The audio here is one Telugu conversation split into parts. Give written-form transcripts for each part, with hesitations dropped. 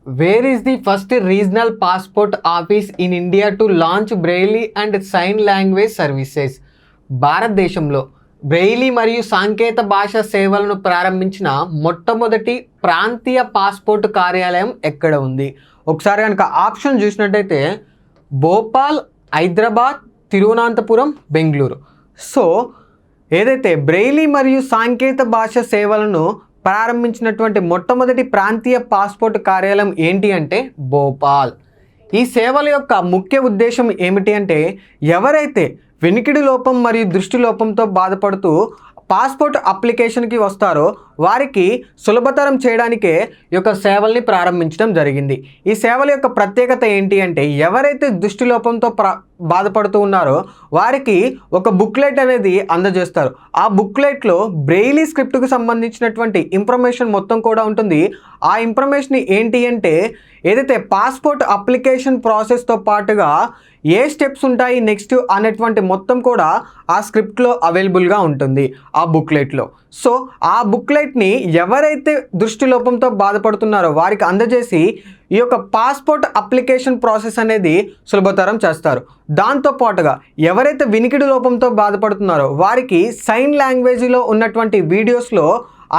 Where is the first regional passport office in India to launch Braille and Sign Language services? భారతదేశంలో బ్రెయిలీ మరియు సాంకేత భాష సేవలను ప్రారంభించిన మొట్టమొదటి ప్రాంతీయ పాస్పోర్ట్ కార్యాలయం ఎక్కడ ఉంది? ఒకసారి కనుక ఆప్షన్ చూసినట్టయితే భోపాల్, హైదరాబాద్, తిరువనంతపురం, బెంగళూరు. సో ఏదైతే బ్రెయిలీ మరియు సాంకేత భాష సేవలను ప్రారంభించినటువంటి మొట్టమొదటి ప్రాంతీయ పాస్పోర్ట్ కార్యాలయం ఏంటి అంటే భోపాల్. ఈ సేవల యొక్క ముఖ్య ఉద్దేశం ఏమిటి అంటే ఎవరైతే వినికిడి లోపం మరియు దృష్టి లోపంతో బాధపడుతూ పాస్పోర్ట్ అప్లికేషన్కి వస్తారో వారికి సులభతరం చేయడానికే ఈ యొక్క సేవల్ని ప్రారంభించడం జరిగింది. ఈ సేవల యొక్క ప్రత్యేకత ఏంటి అంటే ఎవరైతే దృష్టి లోపంతో బాధపడుతూ ఉన్నారో వారికి ఒక బుక్లెట్ అనేది అందజేస్తారు. ఆ బుక్లెట్లో బ్రెయిలీ స్క్రిప్ట్కు సంబంధించినటువంటి ఇన్ఫర్మేషన్ మొత్తం కూడా ఉంటుంది. ఆ ఇన్ఫర్మేషన్ ఏంటి అంటే ఏదైతే పాస్పోర్ట్ అప్లికేషన్ ప్రాసెస్తో పాటుగా ఏ స్టెప్స్ ఉంటాయి నెక్స్ట్ అనేటువంటి మొత్తం కూడా ఆ స్క్రిప్ట్లో అవైలబుల్గా ఉంటుంది ఆ బుక్లెట్లో. సో ఆ బుక్లెట్ని ఎవరైతే దృష్టి లోపంతో బాధపడుతున్నారో వారికి అందజేసి ఈ యొక్క పాస్పోర్ట్ అప్లికేషన్ ప్రాసెస్ అనేది సులభతరం చేస్తారు. దాంతోపాటుగా ఎవరైతే వినికిడి లోపంతో బాధపడుతున్నారో వారికి సైన్ లాంగ్వేజ్లో ఉన్నటువంటి వీడియోస్లో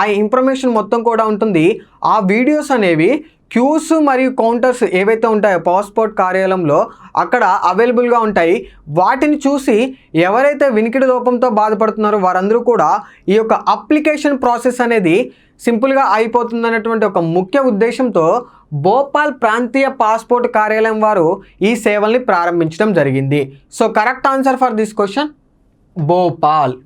ఆ ఇన్ఫర్మేషన్ మొత్తం కూడా ఉంటుంది. ఆ వీడియోస్ అనేవి క్యూస్ మరియు కౌంటర్స్ ఏవైతే ఉంటాయో పాస్పోర్ట్ కార్యాలయంలో అక్కడ అవైలబుల్గా ఉంటాయి. వాటిని చూసి ఎవరైతే వినికిడి లోపంతో బాధపడుతున్నారో వారందరూ కూడా ఈ యొక్క అప్లికేషన్ ప్రాసెస్ అనేది సింపుల్గా అయిపోతుందన్నటువంటి ఒక ముఖ్య ఉద్దేశంతో భోపాల్ ప్రాంతీయ పాస్పోర్ట్ కార్యాలయం వారు ఈ సేవల్ని ప్రారంభించడం జరిగింది. So correct answer for this question Bhopal.